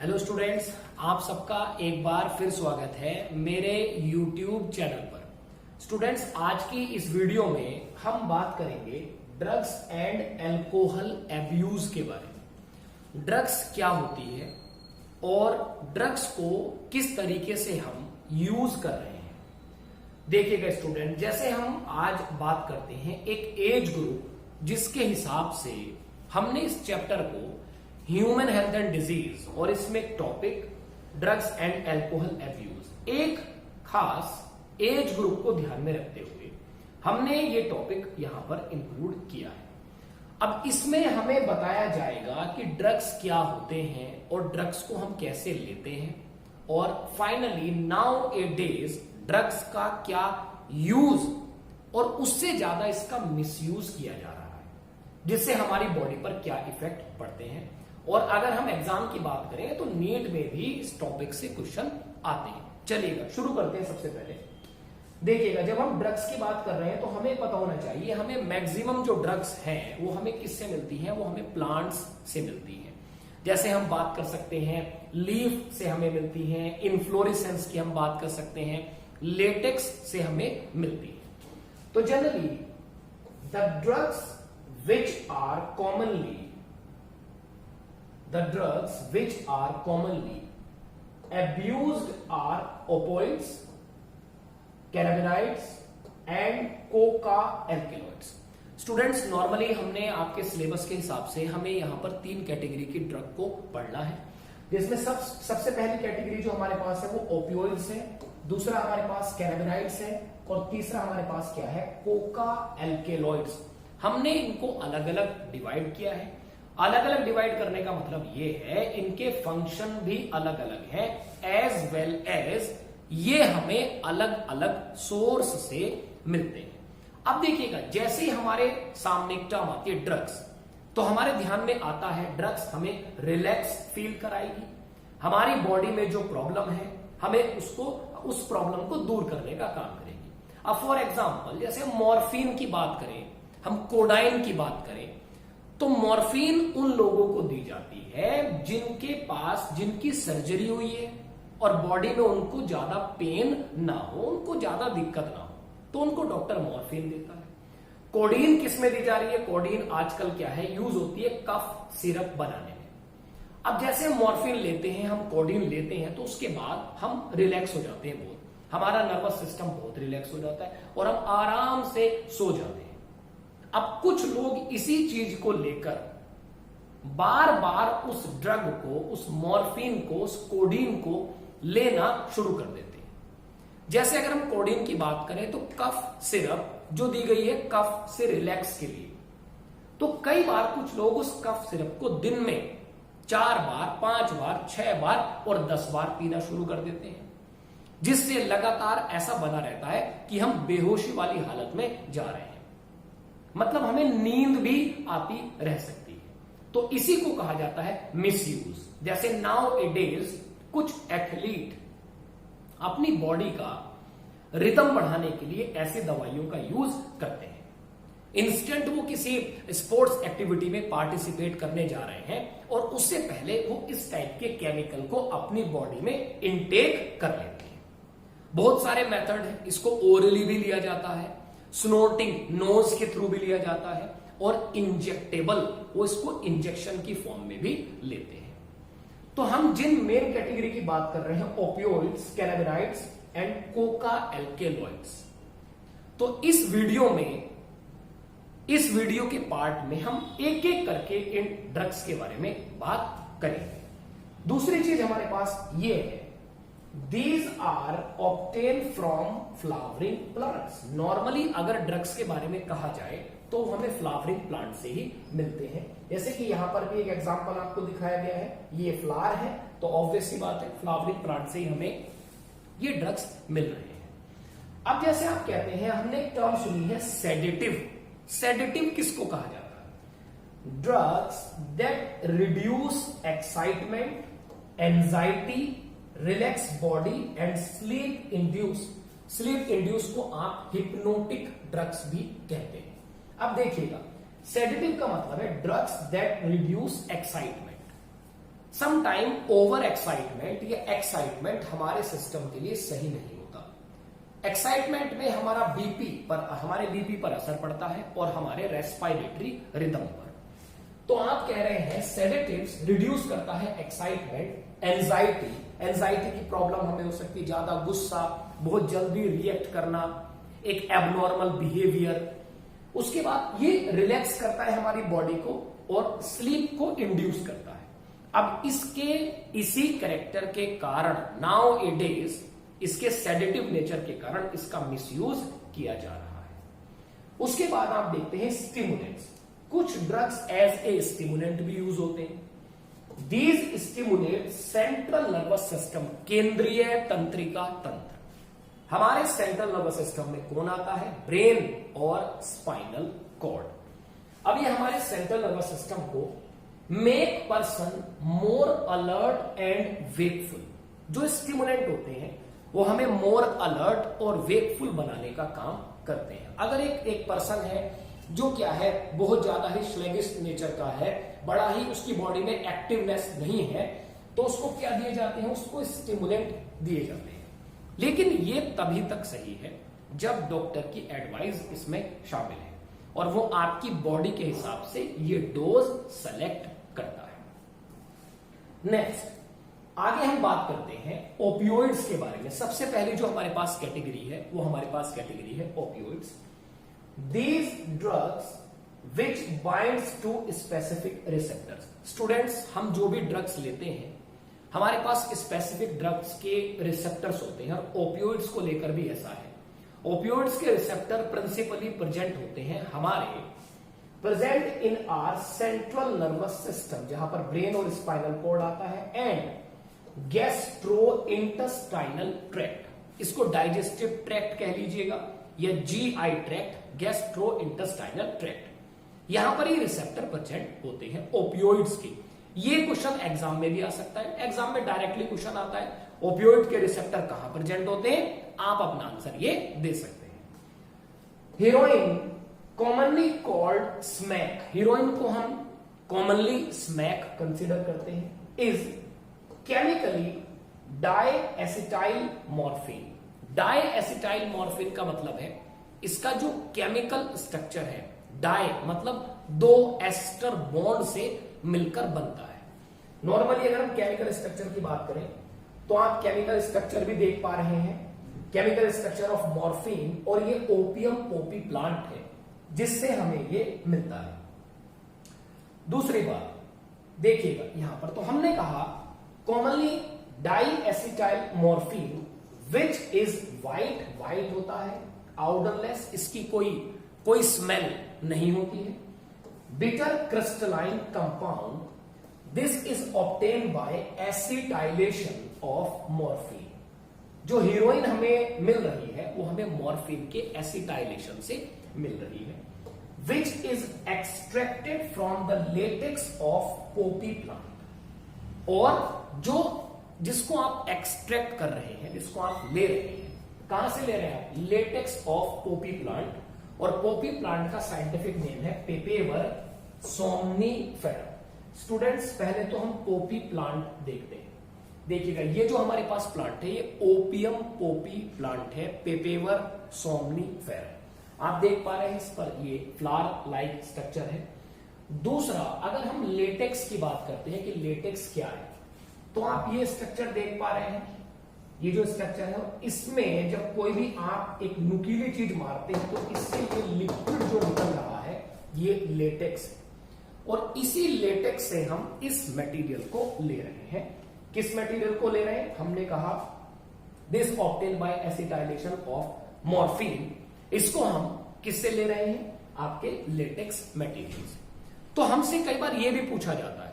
Hello students, आप सबका एक बार फिर स्वागत है मेरे YouTube चैनल पर। स्टूडेंट्स, आज की इस वीडियो में हम बात करेंगे ड्रग्स एंड अल्कोहल अब्यूज के बारे में। ड्रग्स क्या होती है और ड्रग्स को किस तरीके से हम यूज कर रहे हैं। देखिएगा स्टूडेंट, जैसे हम आज बात करते हैं एक एज ग्रुप जिसके हिसाब से हमने इस चैप्टर को ह्यूमन हेल्थ एंड डिजीज और इसमें topic drugs and alcohol abuse, एक खास एज ग्रुप को ध्यान में रखते हुए हमने ये टॉपिक यहां पर इंक्लूड किया है। अब इसमें हमें बताया जाएगा कि ड्रग्स क्या होते हैं और ड्रग्स को हम कैसे लेते हैं, और फाइनली नाउ ए डेज ड्रग्स का क्या यूज और उससे ज्यादा इसका मिसयूज किया जा रहा है, जिससे हमारी बॉडी पर क्या इफेक्ट पड़ते हैं। और अगर हम एग्जाम की बात करें तो नीट में भी इस टॉपिक से क्वेश्चन आते हैं। चलिएगा शुरू करते हैं। सबसे पहले देखिएगा, जब हम ड्रग्स की बात कर रहे हैं तो हमें पता होना चाहिए हमें मैक्सिमम जो ड्रग्स हैं वो हमें किससे मिलती हैं, वो हमें प्लांट्स से मिलती हैं। जैसे हम बात कर सकते हैं लीफ से हमें मिलती हैं, इन्फ्लोरेसेंस की हम बात कर सकते हैं, लेटेक्स से हमें मिलती है। तो generally the drugs which are commonly The drugs which are commonly abused are opioids, cannabinoids and coca alkaloids. Students, normally हमने आपके सिलेबस के हिसाब से हमें यहां पर 3 कैटेगरी की ड्रग को पढ़ना है, जिसमें सबसे पहली कैटेगरी जो हमारे पास है वो ओपियोइड्स है, दूसरा हमारे पास कैनाबिनॉइड्स है और तीसरा हमारे पास क्या है, कोका एल्केलॉइड्स। हमने इनको अलग अलग डिवाइड किया है। अलग अलग डिवाइड करने का मतलब ये है इनके फंक्शन भी अलग अलग है, एज वेल एज ये हमें अलग अलग सोर्स से मिलते हैं। अब देखिएगा, जैसे ही हमारे सामने टर्म आती है ड्रग्स, तो हमारे ध्यान में आता है ड्रग्स हमें रिलैक्स फील कराएगी, हमारी बॉडी में जो प्रॉब्लम है हमें उस प्रॉब्लम को दूर करने का काम करेगी। अब फॉर एग्जाम्पल जैसे मॉर्फिन की बात करें, हम कोडाइन की बात करें, तो मॉर्फिन उन लोगों को दी जाती है जिनकी सर्जरी हुई है और बॉडी में उनको ज्यादा पेन ना हो, उनको ज्यादा दिक्कत ना हो, तो उनको डॉक्टर मॉर्फिन देता है। कोडीन किसमें दी जा रही है? कोडीन आजकल क्या है, यूज होती है कफ सिरप बनाने में। अब जैसे हम मॉर्फिन लेते हैं, हम कोडीन लेते हैं, तो उसके बाद हम रिलैक्स हो जाते हैं बहुत, हमारा नर्वस सिस्टम बहुत रिलैक्स हो जाता है और हम आराम से सो जाते हैं। अब कुछ लोग इसी चीज को लेकर बार बार उस ड्रग को, उस मॉर्फिन को, उस कोडीन को लेना शुरू कर देते हैं। जैसे अगर हम कोडीन की बात करें तो कफ सिरप जो दी गई है कफ से रिलैक्स के लिए, तो कई बार कुछ लोग उस कफ सिरप को दिन में 4 बार, 5 बार, 6 बार और 10 बार पीना शुरू कर देते हैं, जिससे लगातार ऐसा बना रहता है कि हम बेहोशी वाली हालत में जा रहे हैं, मतलब हमें नींद भी आती रह सकती है। तो इसी को कहा जाता है मिसयूज। जैसे नाउ ए डेज कुछ एथलीट अपनी बॉडी का रिदम बढ़ाने के लिए ऐसे दवाइयों का यूज करते हैं। इंस्टेंट वो किसी स्पोर्ट्स एक्टिविटी में पार्टिसिपेट करने जा रहे हैं और उससे पहले वो इस टाइप के केमिकल को अपनी बॉडी में इनटेक कर लेते हैं। बहुत सारे मेथड है, इसको ओरली भी लिया जाता है, स्नोटिंग नोज के थ्रू भी लिया जाता है, और इंजेक्टेबल वो इसको इंजेक्शन की फॉर्म में भी लेते हैं। तो हम जिन मेन कैटेगरी की बात कर रहे हैं, opioids, cannabinoids and Coca alkaloids, तो इस वीडियो के पार्ट में हम एक एक करके इन ड्रग्स के बारे में बात करेंगे। दूसरी चीज हमारे पास ये है, These are obtained from flowering plants. Normally अगर ड्रग्स के बारे में कहा जाए तो हमें फ्लावरिंग प्लांट से ही मिलते हैं। जैसे कि यहां पर भी एक एग्जांपल आपको दिखाया गया है, ये फ्लावर है, तो ऑब्वियस सी बात है फ्लावरिंग प्लांट से ही हमें ये ड्रग्स मिल रहे हैं। अब जैसे आप कहते हैं, हमने एक टर्म सुनी है सेडेटिव। सेडेटिव किसको कहा जाता है? Drugs that reduce excitement, anxiety, relax body and sleep induce को आप हिप्नोटिक ड्रग्स भी कहते हैं। अब देखिएगा, सेडेटिव का मतलब है drugs that reduce excitement. Sometime over excitement या एक्साइटमेंट हमारे सिस्टम के लिए सही नहीं होता। एक्साइटमेंट में हमारे बीपी पर असर पड़ता है और हमारे रेस्पिरेटरी रिदम पर। तो आप कह रहे हैं सेडेटिव्स रिड्यूस करता है एक्साइटमेंट, एंजाइटी की प्रॉब्लम हमें हो सकती है, ज्यादा गुस्सा, बहुत जल्दी रिएक्ट करना, एक एबनॉर्मल बिहेवियर। उसके बाद ये रिलैक्स करता है हमारी बॉडी को और स्लीप को इंड्यूस करता है। अब इसी कैरेक्टर के कारण नाउ ए डेज इसके सेडेटिव नेचर के कारण इसका मिसयूज किया जा रहा है। उसके बाद आप देखते हैं स्टिमुलेंट्स। कुछ ड्रग्स एज ए स्टिमुलेंट भी यूज होते हैं। These stimulate central nervous system, केंद्रीय तंत्रिका तंत्र। हमारे सेंट्रल नर्वस सिस्टम में कौन आता है? ब्रेन और स्पाइनल कॉर्ड। अब ये हमारे सेंट्रल नर्वस सिस्टम को make person more alert and wakeful. जो स्टिमुलेंट होते हैं वो हमें मोर अलर्ट और वेकफुल बनाने का काम करते हैं। अगर एक पर्सन है जो क्या है, बहुत ज्यादा ही स्लेगिश नेचर का है, बड़ा ही उसकी बॉडी में एक्टिवनेस नहीं है, तो उसको क्या दिए जाते हैं? उसको स्टिमुलेंट दिए जाते हैं। लेकिन ये तभी तक सही है जब डॉक्टर की एडवाइस इसमें शामिल है और वो आपकी बॉडी के हिसाब से ये डोज सेलेक्ट करता है। नेक्स्ट, आगे हम बात करते हैं ओपियोइड्स के बारे में। सबसे पहले जो हमारे पास कैटेगरी है वो हमारे पास कैटेगरी है opioids. These drugs which binds to specific receptors। Students, हम जो भी ड्रग्स लेते हैं हमारे पास स्पेसिफिक ड्रग्स के रिसेप्टर्स होते हैं और ओपियोइड्स को लेकर भी ऐसा है। ओपियोइड्स के रिसेप्टर प्रिंसिपली प्रेजेंट होते हैं present in our central nervous system, जहां पर ब्रेन और स्पाइनल कॉर्ड आता है, एंड गैस्ट्रोइंटेस्टाइनल ट्रैक्ट। इसको डाइजेस्टिव ट्रैक्ट कह लीजिएगा या जीआई ट्रैक्ट, गैस्ट्रोइंटेस्टाइनल ट्रैक्ट। यहां पर ये रिसेप्टर प्रेजेंट होते हैं ओपियोइड्स के। ये क्वेश्चन एग्जाम में भी आ सकता है। एग्जाम में डायरेक्टली क्वेश्चन आता है ओपियोइड के रिसेप्टर कहां प्रेजेंट होते हैं, आप अपना आंसर ये दे सकते हैं। Heroine commonly called smack, heroine को हम कॉमनली स्मैक कंसिडर करते हैं, इज केमिकली डाइएसिटाइल मॉर्फिन। डाइएसिटाइल मॉर्फिन का मतलब है इसका जो केमिकल स्ट्रक्चर है, डाई मतलब दो एस्टर बॉन्ड से मिलकर बनता है। नॉर्मली अगर हम केमिकल स्ट्रक्चर की बात करें तो आप केमिकल स्ट्रक्चर भी देख पा रहे हैं, केमिकल स्ट्रक्चर ऑफ मॉर्फिन, और ये ओपियम पोपी प्लांट है जिससे हमें ये मिलता है। दूसरी बात देखिएगा यहां पर, तो हमने कहा commonly डाइएसिटाइल morphine which is white होता है, आउडरलेस, इसकी कोई स्मेल नहीं होती है, bitter crystalline compound, this is obtain bye acetylation of morphine. जो हीरोइन हमें मिल रही है वो हमें मॉर्फिन के एसिटाइलेशन से मिल रही है, which is extracted from the latex of Poppy plant. और जिसको आप एक्सट्रैक्ट कर रहे हैं, जिसको आप ले रहे हैं, कहां से ले रहे हैं आप? Latex of Poppy plant. और पोपी प्लांट का साइंटिफिक नेम है पेपेवर सोमनीफेरम। स्टूडेंट्स, पहले तो हम पोपी प्लांट देखते हैं। देखिएगा ये जो हमारे पास प्लांट है ये ओपियम पोपी प्लांट है, पेपेवर सोमनीफेरम। आप देख पा रहे हैं इस पर ये फ्लावर लाइक स्ट्रक्चर है। दूसरा, अगर हम लेटेक्स की बात करते हैं कि लेटेक्स क्या है, तो आप ये स्ट्रक्चर देख पा रहे हैं, ये जो स्ट्रक्चर है इसमें जब कोई भी आप एक नुकीली चीज मारते हैं तो इससे ये लिक्विड जो निकल रहा है ये लेटेक्स है। और इसी लेटेक्स से हम इस मटेरियल को ले रहे हैं। किस मटेरियल को ले रहे हैं? हमने कहा this obtain bye acetylation of morphine. इसको हम किससे ले रहे हैं? आपके लेटेक्स मटेरियल से। तो हमसे कई बार ये भी पूछा जाता है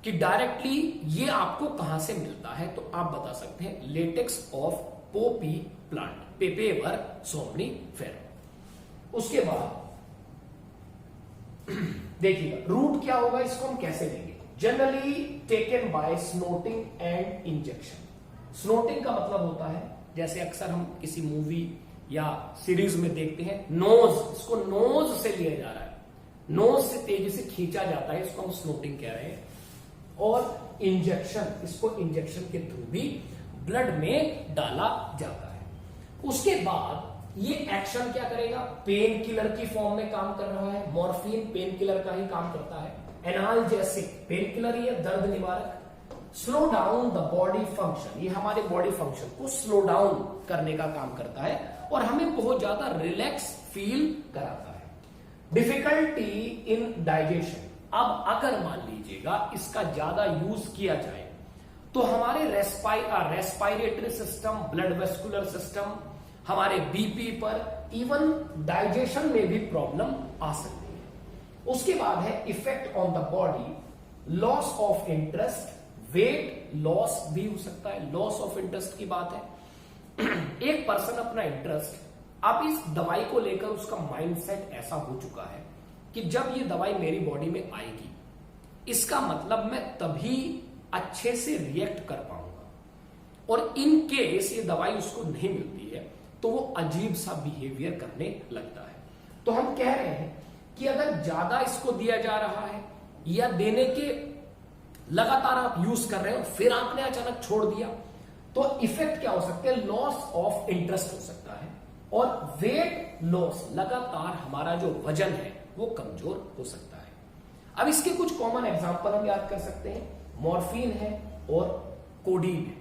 कि डायरेक्टली ये आपको कहां से मिलता है, तो आप बता सकते हैं latex of Poppy plant, पेपेवर somniferum. उसके बाद देखिएगा रूट क्या होगा, इसको हम कैसे लेंगे? Generally taken by snorting and injection. Snorting का मतलब होता है जैसे अक्सर हम किसी मूवी या सीरीज में देखते हैं, नोज, इसको नोज से लिया जा रहा है, नोज से तेजी से खींचा जाता है, इसको हम स्नोटिंग कह रहे हैं। और इंजेक्शन, इसको इंजेक्शन के थ्रू भी ब्लड में डाला जाता है। उसके बाद ये एक्शन क्या करेगा, पेन किलर की फॉर्म में काम कर रहा है। मॉर्फिन पेन किलर का ही काम करता है, एनाल्जेसिक पेन किलर ही है, दर्द निवारक। Slow down the body function, ये हमारे बॉडी फंक्शन को स्लो डाउन करने का काम करता है और हमें बहुत ज्यादा रिलैक्स फील कराता है। डिफिकल्टी इन डाइजेशन, अब अगर मान लीजिएगा इसका ज्यादा यूज किया जाए तो हमारे respiratory system, blood vascular system, हमारे बीपी पर, इवन डाइजेशन में भी प्रॉब्लम आ सकती है। उसके बाद है effect on the body, loss of interest, weight loss भी हो सकता है। लॉस ऑफ इंटरेस्ट की बात है, एक पर्सन अपना इंटरेस्ट, अब इस दवाई को लेकर उसका माइंडसेट ऐसा हो चुका है कि जब ये दवाई मेरी बॉडी में आएगी इसका मतलब मैं तभी अच्छे से रिएक्ट कर पाऊंगा, और इन केस ये दवाई उसको नहीं मिलती है तो वो अजीब सा बिहेवियर करने लगता है। तो हम कह रहे हैं कि अगर ज्यादा इसको दिया जा रहा है या देने के लगातार आप यूज कर रहे हो फिर आपने अचानक छोड़ दिया तो इफेक्ट क्या हो सकते हैं, लॉस ऑफ इंटरेस्ट हो सकता है, और वेट लॉस, लगातार हमारा जो वजन है वो कमजोर हो सकता है। अब इसके कुछ कॉमन एग्जांपल हम याद कर सकते हैं, मॉर्फिन है और कोडीन है,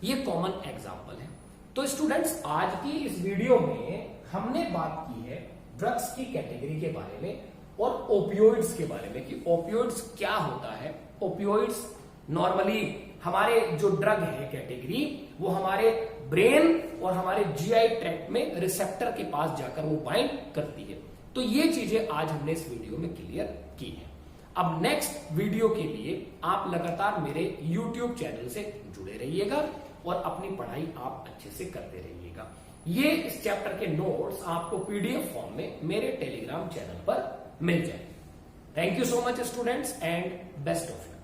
ये कॉमन एग्जांपल है। तो स्टूडेंट्स आज की इस वीडियो में हमने बात की है ड्रग्स की कैटेगरी के बारे में और ओपियोइड्स के बारे में कि ओपियोइड्स क्या होता है। ओपियोइड्स नॉर्मली हमारे जो ड्रग है कैटेगरी वो हमारे ब्रेन और हमारे जीआई ट्रैक्ट में रिसेप्टर के पास जाकर वो बाइंड करती है। तो ये चीजें आज हमने इस वीडियो में क्लियर की है। अब नेक्स्ट वीडियो के लिए आप लगातार मेरे YouTube चैनल से जुड़े रहिएगा और अपनी पढ़ाई आप अच्छे से करते रहिएगा। ये इस चैप्टर के नोट्स आपको PDF फॉर्म में मेरे टेलीग्राम चैनल पर मिल जाएंगे। Thank you so much students and best of you.